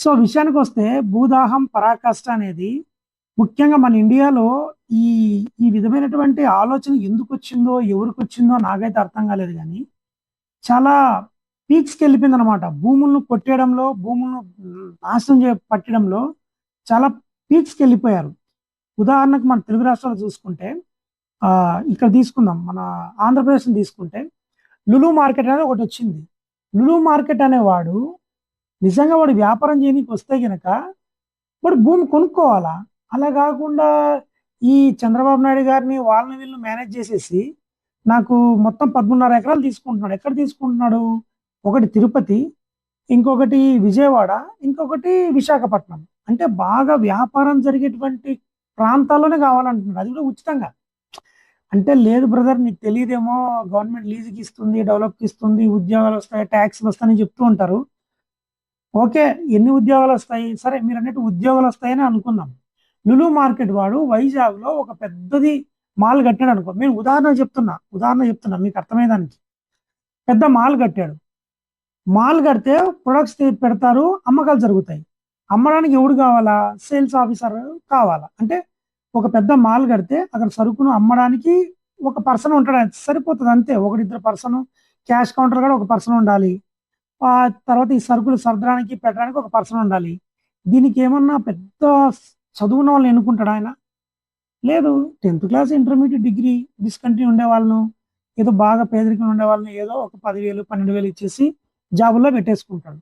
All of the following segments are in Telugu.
సో విషయానికి వస్తే భూదాహం పరాకాష్ట అనేది ముఖ్యంగా మన ఇండియాలో ఈ ఈ విధమైనటువంటి ఆలోచన ఎందుకు వచ్చిందో ఎవరికి వచ్చిందో నాకైతే అర్థం కాలేదు కానీ చాలా పీక్స్కి వెళ్ళిపోయింది అనమాట. భూములను కొట్టేయడంలో, భూములను నాశనం పట్టడంలో చాలా పీక్స్కి వెళ్ళిపోయారు. ఉదాహరణకు మన తెలుగు రాష్ట్రాలు చూసుకుంటే ఇక్కడ తీసుకుందాం, మన ఆంధ్రప్రదేశ్ని తీసుకుంటే లులు మార్కెట్ అనేది ఒకటి వచ్చింది. లులు మార్కెట్ అనేవాడు నిజంగా వాడు వ్యాపారం చేయడానికి వస్తే గనక వాడు భూమి కొనుక్కోవాలా. అలా కాకుండా ఈ చంద్రబాబు నాయుడు గారిని వాళ్ళని వీళ్ళు మేనేజ్ చేసేసి నాకు మొత్తం 13.5 ఎకరాలు తీసుకుంటున్నాడు. ఎక్కడ తీసుకుంటున్నాడు? ఒకటి తిరుపతి, ఇంకొకటి విజయవాడ, ఇంకొకటి విశాఖపట్నం. అంటే బాగా వ్యాపారం జరిగేటువంటి ప్రాంతాల్లోనే కావాలంటున్నాడు, అది కూడా ఉచితంగా. అంటే లేదు బ్రదర్, నీకు తెలియదేమో, గవర్నమెంట్ లీజుకి ఇస్తుంది, డెవలప్కి ఇస్తుంది, ఉద్యోగాలు వస్తాయి, ట్యాక్స్లు వస్తాయని చెప్తూ ఉంటారు. ఓకే, ఎన్ని ఉద్యోగాలు వస్తాయి? సరే, మీరు అన్నట్టు ఉద్యోగాలు వస్తాయని అనుకుందాం. లులు మార్కెట్ వాడు వైజాగ్లో ఒక పెద్దది మాల్ కట్టాడు అనుకో. నేను ఉదాహరణ చెప్తున్నా మీకు అర్థమయ్యేదానికి. పెద్ద మాల్ కట్టాడు. మాల్ కడితే ప్రొడక్ట్స్ పెడతారు, అమ్మకాలు జరుగుతాయి. అమ్మడానికి ఎవడు కావాలా? సేల్స్ ఆఫీసర్ కావాలా. అంటే ఒక పెద్ద మాల్ కడితే అక్కడ సరుకును అమ్మడానికి ఒక పర్సన్ ఉంటాడు, సరిపోతుంది అంతే. ఒకరిద్దరు పర్సన్, క్యాష్ కౌంటర్ కూడా ఒక పర్సన్ ఉండాలి. ఆ తర్వాత ఈ సరుకులు సర్దడానికి పెట్టడానికి ఒక పర్సన్ ఉండాలి. దీనికి ఏమన్నా పెద్ద చదువున్న వాళ్ళని ఎన్నుకుంటాడు ఆయన? లేదు. 10th class, intermediate, degree discontinue ఉండే వాళ్ళను, ఏదో బాగా పేదరికం ఉండే వాళ్ళని ఏదో ఒక 10,000 12,000 ఇచ్చేసి జాబుల్లో పెట్టేసుకుంటాడు.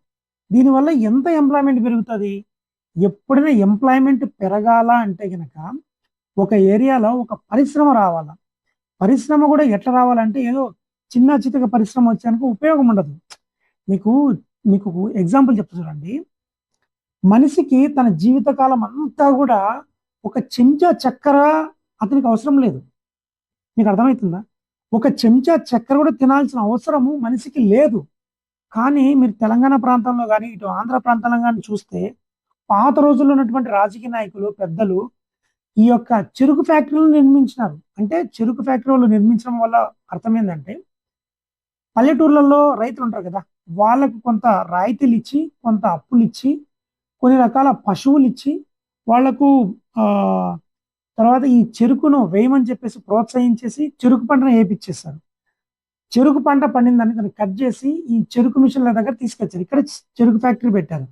దీనివల్ల ఎంత ఎంప్లాయ్మెంట్ పెరుగుతుంది? ఎప్పుడైనా ఎంప్లాయ్మెంట్ పెరగాల అంటే గనక ఒక ఏరియాలో ఒక పరిశ్రమ రావాలా. పరిశ్రమ కూడా ఎట్లా రావాలంటే ఏదో చిన్న చితక పరిశ్రమ వచ్చానికి ఉపయోగం ఉండదు. మీకు మీకు ఎగ్జాంపుల్ చెప్తా చూడండి. మనిషికి తన జీవితకాలం అంతా కూడా ఒక చెంచా చక్కెర అతనికి అవసరం లేదు. మీకు అర్థమవుతుందా? ఒక చెంచా చక్కెర కూడా తినాల్సిన అవసరము మనిషికి లేదు. కానీ మీరు తెలంగాణ ప్రాంతంలో కానీ ఇటు ఆంధ్ర ప్రాంతంలో కానీ చూస్తే పాత రోజుల్లో ఉన్నటువంటి రాజకీయ నాయకులు, పెద్దలు ఈ యొక్క చెరుకు ఫ్యాక్టరీలు నిర్మించినారు. అంటే చెరుకు ఫ్యాక్టరీలు నిర్మించడం వల్ల అర్థం ఏంటంటే, పల్లెటూర్లలో రైతులు ఉంటారు కదా, వాళ్ళకు కొంత రాయితీలు ఇచ్చి, కొంత అప్పులు ఇచ్చి, కొన్ని రకాల పశువులు ఇచ్చి, వాళ్లకు తర్వాత ఈ చెరుకును వేయమని చెప్పేసి ప్రోత్సహించేసి చెరుకు పంటను వేయించేస్తారు. చెరుకు పంట పండిందని దాన్ని కట్ చేసి ఈ చెరుకు మిషన్ల దగ్గర తీసుకొచ్చారు. ఇక్కడ చెరుకు ఫ్యాక్టరీ పెట్టారు.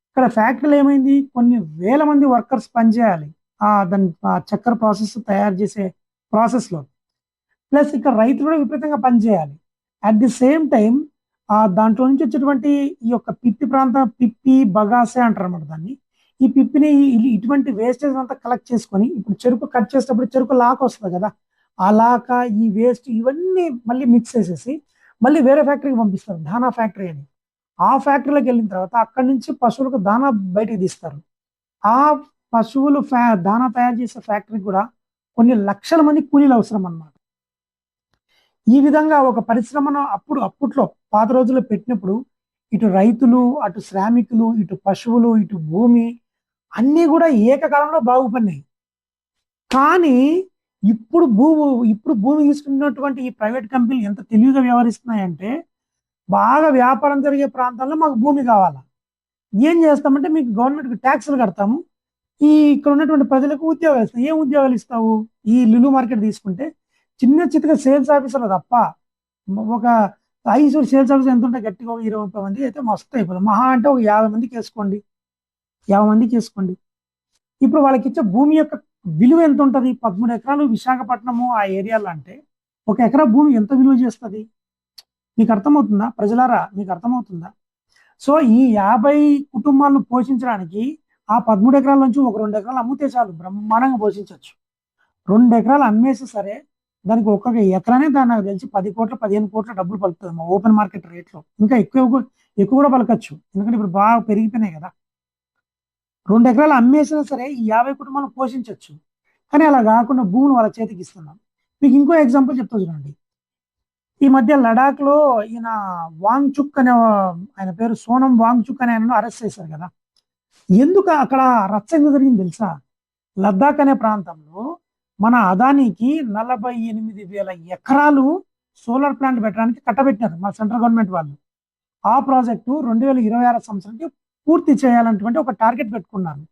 ఇక్కడ ఫ్యాక్టరీలో ఏమైంది? కొన్ని వేల మంది వర్కర్స్ పనిచేయాలి దాని చక్కెర ప్రాసెస్ తయారు చేసే ప్రాసెస్లో. ప్లస్ ఇక్కడ రైతులు కూడా విపరీతంగా పనిచేయాలి. అట్ ది సేమ్ టైం దాంట్లో నుంచి వచ్చేటువంటి ఈ యొక్క పిప్పి బగాసే అంటారు అన్నమాట దాన్ని. ఈ పిప్పిని ఇటువంటి వేస్టేజ్ అంతా కలెక్ట్ చేసుకొని ఇప్పుడు చెరుకు కట్ చేసేటప్పుడు చెరుకు లాక్ వస్తుంది కదా, ఆ లాక, ఈ వేస్ట్ ఇవన్నీ మళ్ళీ మిక్స్ చేసేసి మళ్ళీ వేరే ఫ్యాక్టరీకి పంపిస్తారు, దానా ఫ్యాక్టరీ అని. ఆ ఫ్యాక్టరీలోకి వెళ్ళిన తర్వాత అక్కడి నుంచి పశువులకు దానా బయటికి తీస్తారు. ఆ పశువులు దానా తయారు చేసే ఫ్యాక్టరీ కూడా కొన్ని లక్షల మంది కూలీలు అవసరం అన్నమాట. ఈ విధంగా ఒక పరిశ్రమను అప్పట్లో పాత రోజుల్లో పెట్టినప్పుడు ఇటు రైతులు, అటు శ్రామికులు, ఇటు పశువులు, ఇటు భూమి అన్నీ కూడా ఏకకాలంలో బాగుపడినాయి. కానీ ఇప్పుడు భూమి తీసుకున్నటువంటి ఈ ప్రైవేట్ కంపెనీలు ఎంత తెలివిగా వ్యవహరిస్తున్నాయంటే, బాగా వ్యాపారం జరిగే ప్రాంతాల్లో మాకు భూమి కావాలా, ఏం చేస్తామంటే మీకు గవర్నమెంట్కి ట్యాక్సులు కడతాము, ఇక్కడ ఉన్నటువంటి ప్రజలకు ఉద్యోగాలు ఇస్తాం. ఏం ఉద్యోగాలు ఇస్తావు? ఈ లులు మార్కెట్ తీసుకుంటే చిన్న చిత్తగా సేల్స్ ఆఫీసర్లు తప్ప, ఒక ఐసూరు సేల్స్ ఆఫీసర్ ఎంత ఉంటే గట్టిగా 20-30 మంది అయితే మస్తు అయిపోతుంది. మహా అంటే ఒక 50 మందికి వేసుకోండి, 50 మందికి వేసుకోండి. ఇప్పుడు వాళ్ళకి ఇచ్చే భూమి యొక్క విలువ ఎంత ఉంటుంది? 13 ఎకరాలు విశాఖపట్నము ఆ ఏరియాలో అంటే 1 ఎకరా భూమి ఎంత విలువ చేస్తుంది? మీకు అర్థమవుతుందా ప్రజలారా? మీకు అర్థమవుతుందా? సో ఈ 50 కుటుంబాలను పోషించడానికి ఆ 13 ఎకరాల నుంచి ఒక 2 ఎకరాలు అమ్మితే చాలు, బ్రహ్మాండంగా పోషించవచ్చు. 2 ఎకరాలు అమ్మేసి సరే, దానికి ఒక్కొక్క ఎకరానే దాన్ని నాకు తెలిసి 10 కోట్ల 15 కోట్ల డబ్బులు పలుకుతుంది మా ఓపెన్ మార్కెట్ రేట్లో. ఇంకా ఎక్కువ కూడా పలకచ్చు, ఎందుకంటే ఇప్పుడు బాగా పెరిగిపోయినాయి కదా. 2 ఎకరాలు అమ్మేసినా సరే ఈ 50 కుటుంబాలను పోషించవచ్చు. కానీ అలా కాకుండా భూములు వాళ్ళ చేతికి ఇస్తున్నాం. మీకు ఇంకో ఎగ్జాంపుల్ చెప్తా చూడండి. ఈ మధ్య లడాఖ్లో ఈయన వాంగ్చుక్ అనే ఆయన పేరు సోనం వాంగ్చుక్ అనే ఆయనను అరెస్ట్ చేశారు కదా. ఎందుకు అక్కడ రచ్చ ఎందుకు జరిగింది తెలుసా? లద్దాఖ్ అనే ప్రాంతంలో మన అదానికి 48,000 ఎకరాలు సోలార్ ప్లాంట్ పెట్టడానికి కట్టబెట్టినారు మన సెంట్రల్ గవర్నమెంట్ వాళ్ళు. ఆ ప్రాజెక్టు 2026 సంవత్సరానికి పూర్తి చేయాలన్నటువంటి ఒక టార్గెట్ పెట్టుకున్నారు.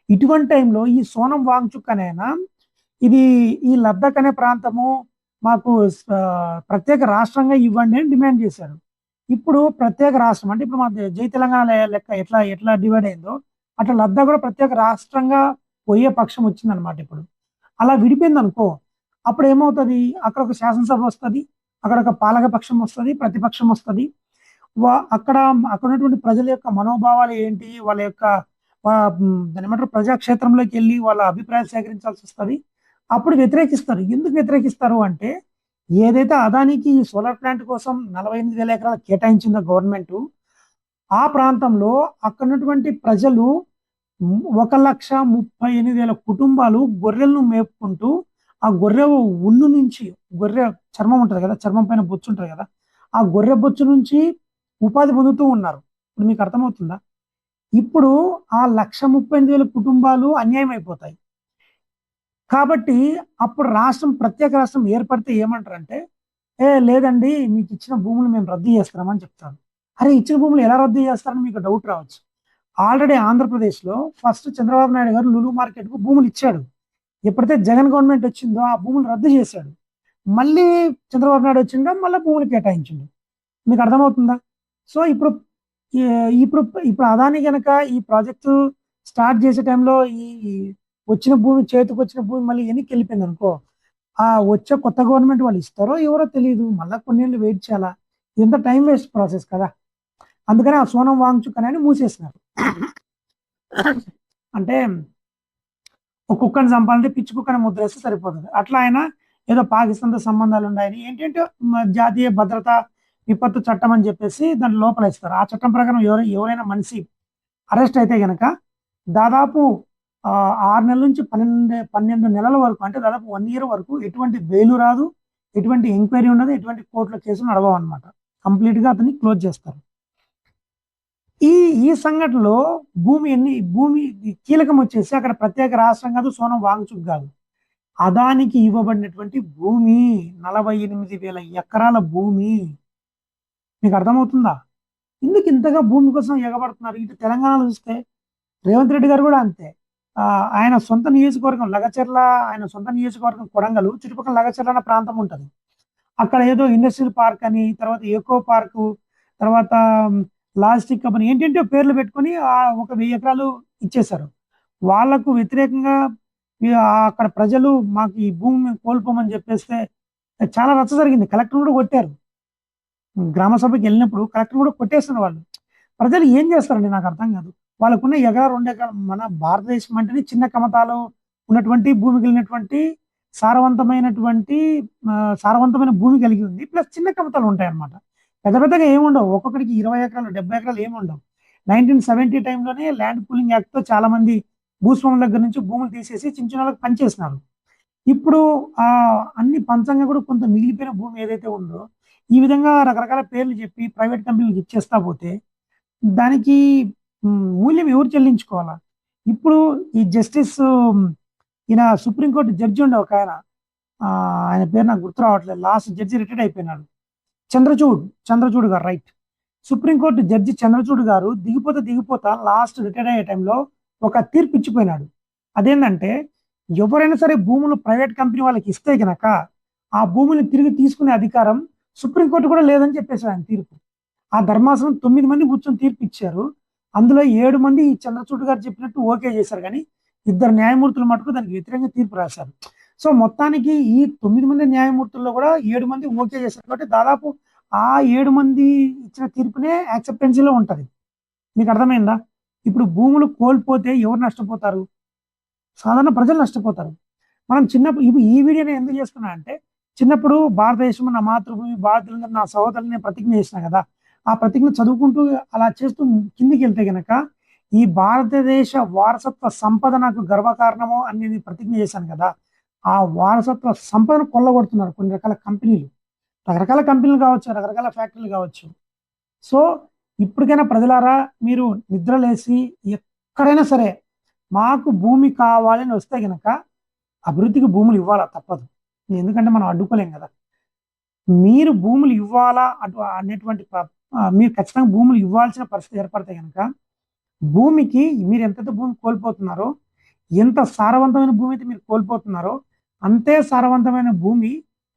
ఇటువంటి టైంలో ఈ సోనం వాంగ్చుక్ అనేనా ఇది ఈ లద్దాఖ్ అనే ప్రాంతము మాకు ప్రత్యేక రాష్ట్రంగా ఇవ్వండి అని డిమాండ్ చేశారు. ఇప్పుడు ప్రత్యేక రాష్ట్రం అంటే ఇప్పుడు మా జై తెలంగాణ లెక్క ఎట్లా ఎట్లా డివైడ్ అయిందో అట్లా లద్దాఖ్ కూడా ప్రత్యేక రాష్ట్రంగా పోయే పక్షం వచ్చిందనమాట ఇప్పుడు. అలా విడిపోయింది అనుకో అప్పుడు ఏమవుతుంది, అక్కడ ఒక శాసనసభ వస్తుంది, అక్కడ ఒక పాలక పక్షం వస్తుంది, ప్రతిపక్షం వస్తుంది. అక్కడ అక్కడ ఉన్నటువంటి ప్రజల యొక్క మనోభావాలు ఏంటి, వాళ్ళ యొక్క దాని ఏమంటారు ప్రజాక్షేత్రంలోకి వెళ్ళి వాళ్ళ అభిప్రాయాలు సేకరించాల్సి వస్తుంది. అప్పుడు వ్యతిరేకిస్తారు. ఎందుకు వ్యతిరేకిస్తారు అంటే ఏదైతే అదానికి ఈ సోలార్ ప్లాంట్ కోసం 48,000 ఎకరాలు కేటాయించిందో గవర్నమెంట్, ఆ ప్రాంతంలో అక్కడ ఉన్నటువంటి ప్రజలు 1,38,000 కుటుంబాలు గొర్రెలను మేపుకుంటూ ఆ గొర్రె ఉన్ను నుంచి, గొర్రె చర్మం ఉంటుంది కదా, చర్మం పైన బొచ్చు ఉంటుంది కదా, ఆ గొర్రె బొచ్చు నుంచి ఉపాధి పొందుతూ ఉన్నారు. ఇప్పుడు మీకు అర్థమవుతుందా? ఇప్పుడు ఆ 1,38,000 కుటుంబాలు అన్యాయం అయిపోతాయి. కాబట్టి అప్పుడు రాష్ట్రం ప్రత్యేక రాష్ట్రం ఏర్పడితే ఏమంటారంటే లేదండి మీకు ఇచ్చిన భూములు మేము రద్దు చేస్తున్నామని చెప్తారు. అరే ఇచ్చిన భూములు ఎలా రద్దు చేస్తారని మీకు డౌట్ రావచ్చు. ఆల్రెడీ ఆంధ్రప్రదేశ్లో ఫస్ట్ చంద్రబాబు నాయుడు గారు లులు మార్కెట్కు భూములు ఇచ్చాడు. ఎప్పుడైతే జగన్ గవర్నమెంట్ వచ్చిందో ఆ భూములు రద్దు చేశాడు. మళ్ళీ చంద్రబాబు నాయుడు వచ్చిందో మళ్ళీ భూములు కేటాయించిండు. మీకు అర్థమవుతుందా? సో ఇప్పుడు ఇప్పుడు ఇప్పుడు అదాని కనుక ఈ ప్రాజెక్టు స్టార్ట్ చేసే టైంలో ఈ వచ్చిన భూమి, చేతికి వచ్చిన భూమి మళ్ళీ వెనక్కి వెళ్ళిపోయింది అనుకో, ఆ వచ్చే కొత్త గవర్నమెంట్ వాళ్ళు ఇస్తారో ఎవరో తెలియదు, మళ్ళీ కొన్నేళ్ళు వెయిట్ చేయాలా, ఇంత టైం వేస్ట్ ప్రాసెస్ కదా. అందుకని ఆ సోనం వాంగ్చుక్ అని మూసేసినారు. అంటే ఒక కుక్కని చంపాలంటే పిచ్చి కుక్కని ముద్రేస్తే సరిపోతుంది. అట్లా ఆయన ఏదో పాకిస్తాన్తో సంబంధాలు ఉన్నాయని ఏంటంటే జాతీయ భద్రత విపత్తు చట్టం అని చెప్పేసి దాని లోపల ఇస్తారు. ఆ చట్టం ప్రకారం ఎవరైనా మనిషి అరెస్ట్ అయితే గనక దాదాపు 6 నెలల నుంచి 12 నెలల వరకు, అంటే దాదాపు 1 ఇయర్ వరకు ఎటువంటి బెయిల్ రాదు, ఎటువంటి ఎంక్వైరీ ఉండదు, ఎటువంటి కోర్టులో కేసులు నడవవు అనమాట. కంప్లీట్ గా అతన్ని క్లోజ్ చేస్తారు. ఈ ఈ సంఘటనలో భూమి కీలకం వచ్చేసి అక్కడ ప్రత్యేక రాష్ట్రం కాదు, సోనం వాంగ్చుక్ కాదు, అదానికి ఇవ్వబడినటువంటి భూమి 48,000 ఎకరాల భూమి. మీకు అర్థమవుతుందా? ఎందుకు ఇంతగా భూమి కోసం ఎగబడుతున్నారు? ఇటు తెలంగాణలో చూస్తే రేవంత్ రెడ్డి గారు కూడా అంతే. ఆయన సొంత నియోజకవర్గం లగచర్ల, ఆయన సొంత నియోజకవర్గం కొడంగల్, చుట్టుపక్కల లగచర్ల అన్న ప్రాంతం ఉంటుంది. అక్కడ ఏదో ఇండస్ట్రియల్ పార్క్ అని, తర్వాత ఎకో పార్కు, తర్వాత లాజిస్టిక్ కంపెనీ ఏంటంటే పేర్లు పెట్టుకొని 1,000 ఎకరాలు ఇచ్చేశారు. వాళ్లకు వ్యతిరేకంగా అక్కడ ప్రజలు మాకు ఈ భూమి కోల్పోమని చెప్పేస్తే చాలా రచ్చ జరిగింది. కలెక్టర్ కూడా కొట్టారు. గ్రామ సభకి వెళ్ళినప్పుడు కలెక్టర్ కూడా కొట్టేస్తున్నారు. వాళ్ళు ప్రజలు ఏం చేస్తారండి నాకు అర్థం కాదు. వాళ్ళకున్న ఎకరా 2 ఎకరాలు, మన భారతదేశం అంటేనే చిన్న కమతాలు ఉన్నటువంటి భూమి కలిగినటువంటి సారవంతమైన భూమి కలిగి ఉంది. ప్లస్ చిన్న కమతాలు ఉంటాయి అన్నమాట. పెద్ద పెద్దగా ఏముండవు, ఒక్కొక్కడికి 20 ఎకరాలు 70 ఎకరాలు ఏముండవు. 1970 టైంలోనే ల్యాండ్ పూలింగ్ యాక్ట్తో చాలా మంది భూస్వాముల దగ్గర నుంచి భూములు తీసేసి చిన్న చిన్న వాళ్ళకి పనిచేస్తున్నారు. ఇప్పుడు అన్ని పంచంగా కూడా కొంత మిగిలిపోయిన భూమి ఏదైతే ఉందో ఈ విధంగా రకరకాల పేర్లు చెప్పి ప్రైవేట్ కంపెనీలకు ఇచ్చేస్తా పోతే దానికి మూల్యం ఎవరు చెల్లించుకోవాలా? ఇప్పుడు ఈ జస్టిస్ ఈయన సుప్రీంకోర్టు జడ్జి ఉండే ఒక ఆయన పేరు నాకు గుర్తు రావట్లేదు, లాస్ట్ జడ్జి రిటైర్డ్ అయిపోయినాడు, చంద్రచూడ్ గారు, రైట్. సుప్రీంకోర్టు జడ్జి చంద్రచూడ్ గారు దిగిపోతా లాస్ట్ రిటైర్డ్ అయ్యే టైంలో ఒక తీర్పు ఇచ్చిపోయినాడు. అదేంటంటే ఎవరైనా సరే భూములు ప్రైవేట్ కంపెనీ వాళ్ళకి ఇస్తే గనక ఆ భూమిని తిరిగి తీసుకునే అధికారం సుప్రీంకోర్టు కూడా లేదని చెప్పేసి ఆయన తీర్పు. ఆ ధర్మాసనం 9 మంది కూర్చొని తీర్పు ఇచ్చారు. అందులో 7 మంది ఈ చంద్రచూడ్ గారు చెప్పినట్టు ఓకే చేశారు, కానీ 2 న్యాయమూర్తులు మటుకు దానికి వ్యతిరేకంగా తీర్పు రాశారు. సో మొత్తానికి ఈ 9 మంది న్యాయమూర్తుల్లో కూడా 7 మంది ఓకే చేశారు. కాబట్టి దాదాపు ఆ 7 మంది ఇచ్చిన తీర్పునే యాక్సెప్టెన్సీలో ఉంటది. మీకు అర్థమైందా? ఇప్పుడు భూములు కోల్పోతే ఎవరు నష్టపోతారు? సాధారణ ప్రజలు నష్టపోతారు. మనం చిన్నప్పుడు ఈ వీడియోని ఎందుకు చేస్తున్నా అంటే, చిన్నప్పుడు భారతదేశం నా మాతృభూమి, భారతదేశం నా సహోదరుని ప్రతిజ్ఞ చేసిన కదా, ఆ ప్రతిజ్ఞ చదువుకుంటూ అలా చేస్తూ కిందికి వెళ్తే గనక ఈ భారతదేశ వారసత్వ సంపద నాకు గర్వకారణము అని నేను ప్రతిజ్ఞ చేశాను కదా, ఆ వారసత్వ సంపదను కొల్లగొడుతున్నారు కొన్ని రకాల కంపెనీలు. రకరకాల కంపెనీలు కావచ్చు, రకరకాల ఫ్యాక్టరీలు కావచ్చు. సో ఇప్పటికైనా ప్రజలారా మీరు నిద్రలేసి ఎక్కడైనా సరే మాకు భూమి కావాలని వస్తే గనక అభివృద్ధికి భూములు ఇవ్వాలా, తప్పదు. ఎందుకంటే మనం అడ్డుకోలేం కదా. మీరు భూములు ఇవ్వాలా అనేటువంటి మీరు ఖచ్చితంగా భూములు ఇవ్వాల్సిన పరిస్థితి ఏర్పడితే కనుక భూమికి మీరు ఎంతైతే భూమి కోల్పోతున్నారో, ఎంత సారవంతమైన భూమి అయితే మీరు కోల్పోతున్నారో, అంతే సారవంతమైన భూమి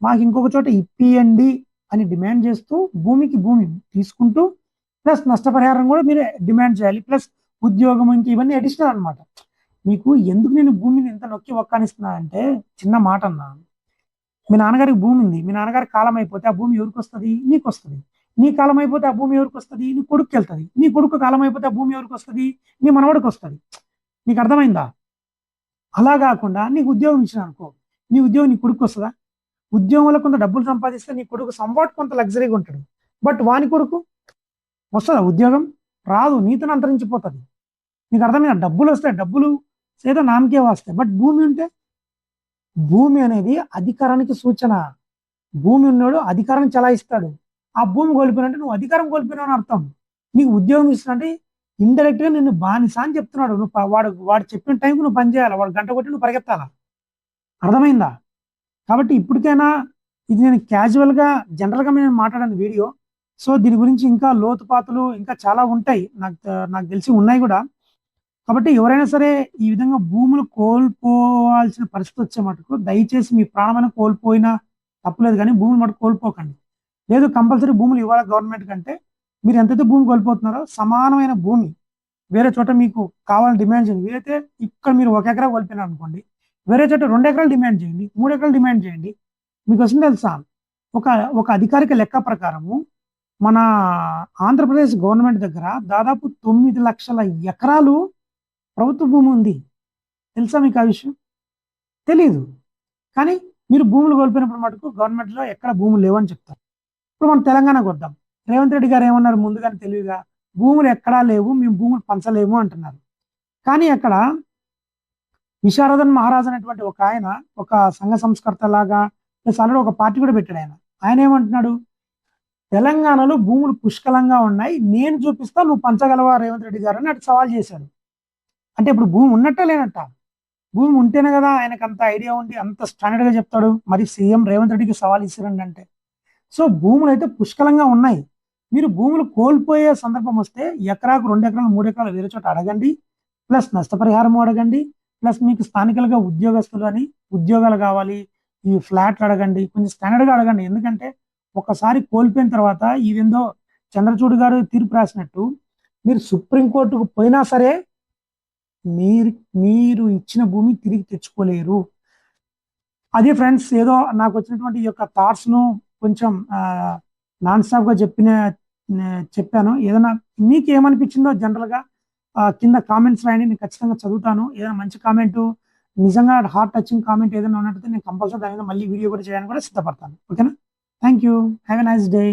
మాకు ఇంకొక చోట ఇప్పియండి అని డిమాండ్ చేస్తూ భూమికి భూమి తీసుకుంటూ ప్లస్ నష్టపరిహారం కూడా మీరే డిమాండ్ చేయాలి. ప్లస్ ఉద్యోగం ఇంక ఇవన్నీ అడిషనల్ అనమాట. మీకు ఎందుకు నేను భూమిని ఇంత నొక్కి ఒక్కానిస్తున్నా అంటే చిన్న మాట అన్నా. మీ నాన్నగారికి భూమి ఉంది. మీ నాన్నగారికి కాలం అయిపోతే ఆ భూమి ఎవరికి వస్తుంది? నీకు వస్తుంది. నీ కాలం అయిపోతే ఆ భూమి ఎవరికి వస్తుంది? నీ కొడుకు వెళ్తుంది. నీ కొడుకు కాలం అయిపోతే ఆ భూమి ఎవరికి వస్తుంది? నీ మనవడికి వస్తుంది. నీకు అర్థమైందా? అలా కాకుండా నీకు ఉద్యోగం ఇచ్చిన అనుకో, నీ ఉద్యోగం నీ కొడుకు వస్తుందా? ఉద్యోగంలో కొంత డబ్బులు సంపాదిస్తే నీ కొడుకు సంవాట్ కొంత లగ్జరీగా ఉంటాడు. బట్ వాని కొడుకు వస్తుందా ఉద్యోగం? రాదు. నీతోనే అంతరించిపోతుంది. నీకు అర్థమైనా? డబ్బులు వస్తాయి, డబ్బులు ఏదో నామకే వస్తాయి. బట్ భూమి ఉంటే, భూమి అనేది అధికారానికి సూచన. భూమి ఉన్నాడు అధికారాన్ని చలాయిస్తాడు. ఆ భూమి కోల్పోయినంటే నువ్వు అధికారం కోల్పోయినావు అని అర్థం. నీకు ఉద్యోగం ఇస్తున్నట్టే ఇండైరెక్ట్ గా నిన్ను బానిస అని చెప్తున్నాడు. నువ్వు వాడు చెప్పిన టైంకి నువ్వు పని చేయాలి. వాడు గంట కొట్టి నువ్వు పరిగెత్తాలా. అర్థమైందా? కాబట్టి ఇప్పటికైనా ఇది నేను క్యాజువల్ గా జనరల్ గా నేను మాట్లాడిన వీడియో. సో దీని గురించి ఇంకా లోతుపాతులు ఇంకా చాలా ఉంటాయి. నాకు తెలిసి ఉన్నాయి కూడా. కాబట్టి ఎవరైనా సరే ఈ విధంగా భూములు కోల్పోవాల్సిన పరిస్థితి వచ్చే మటుకు దయచేసి మీ ప్రాణమైన కోల్పోయినా తప్పులేదు, కానీ భూములు మటుకు కోల్పోకండి. లేదు కంపల్సరీ భూములు ఇవ్వాలి గవర్నమెంట్ కంటే, మీరు ఎంతైతే భూమి కోల్పోతున్నారో సమానమైన భూమి వేరే చోట మీకు కావాలని డిమాండ్ చేయండి. వీలైతే ఇక్కడ మీరు 1 ఎకరా కోల్పోయినారు అనుకోండి, వేరే చోట 2 ఎకరాలు డిమాండ్ చేయండి, 3 ఎకరాలు డిమాండ్ చేయండి. మీకు వస్తుంది తెలుసా? ఒక ఒక అధికారిక లెక్క ప్రకారము మన ఆంధ్రప్రదేశ్ గవర్నమెంట్ దగ్గర దాదాపు 9 లక్షల ఎకరాలు ప్రభుత్వ భూమి ఉంది. తెలుసా మీకు ఆ విషయం? తెలీదు. కానీ మీరు భూములు కోల్పోయినప్పుడు మటుకు గవర్నమెంట్లో ఎక్కడ భూములు లేవని చెప్తారు. ఇప్పుడు మనం తెలంగాణకు వద్దాం. రేవంత్ రెడ్డి గారు ఏమన్నారు? ముందుగానే తెలివిగా భూములు ఎక్కడా లేవు, మేము భూములు పంచలేము అంటున్నారు. కానీ అక్కడ విశారదన్ మహారాజ్ అనేటువంటి ఒక ఆయన, ఒక సంఘ సంస్కర్త లాగా ప్లస్ ఆల్రెడీ ఒక పార్టీ కూడా పెట్టాడు ఆయన. ఆయన ఏమంటున్నాడు? తెలంగాణలో భూములు పుష్కలంగా ఉన్నాయి, నేను చూపిస్తా, నువ్వు పంచగలవా రేవంత్ రెడ్డి గారు అని అటు సవాల్ చేశాడు. అంటే ఇప్పుడు భూమి ఉన్నట్ట లేనట్ట? భూమి ఉంటేనే కదా ఆయనకు అంత ఐడియా ఉండి అంత స్టాండర్డ్ గా చెప్తాడు. మరి సీఎం రేవంత్ రెడ్డికి సవాల్ ఇస్తారండి అంటే. సో భూములు అయితే పుష్కలంగా ఉన్నాయి. మీరు భూములు కోల్పోయే సందర్భం వస్తే ఎకరాకు 2 ఎకరాలు 3 ఎకరాలు వేరే చోట అడగండి. ప్లస్ నష్టపరిహారం అడగండి. ప్లస్ మీకు స్థానికలుగా ఉద్యోగస్తులు అని ఉద్యోగాలు కావాలి, ఈ ఫ్లాట్లు అడగండి. కొంచెం స్టాండర్డ్గా అడగండి. ఎందుకంటే ఒకసారి కోల్పోయిన తర్వాత ఇదేందో చంద్రచూడ్ గారు తీర్పు రాసినట్టు మీరు సుప్రీంకోర్టుకు పోయినా సరే మీరు మీరు ఇచ్చిన భూమి తిరిగి తెచ్చుకోలేరు. అదే ఫ్రెండ్స్, ఏదో నాకు వచ్చినటువంటి ఈ యొక్క థాట్స్ను కొంచెం నాన్ స్టాప్గా చెప్పాను. ఏదైనా మీకు ఏమనిపించిందో జనరల్గా కింద కామెంట్స్ రాయండి, నేను ఖచ్చితంగా చదువుతాను. ఏదైనా మంచి కామెంట్, నిజంగా హార్ట్ టచింగ్ కామెంట్ ఏదైనా ఉన్నట్టయితే నేను కంపల్సరీ దాని మీద మళ్ళీ వీడియో కూడా చేయడానికి కూడా సిద్ధపడతాను. ఓకేనా? Thank you. Have a nice day.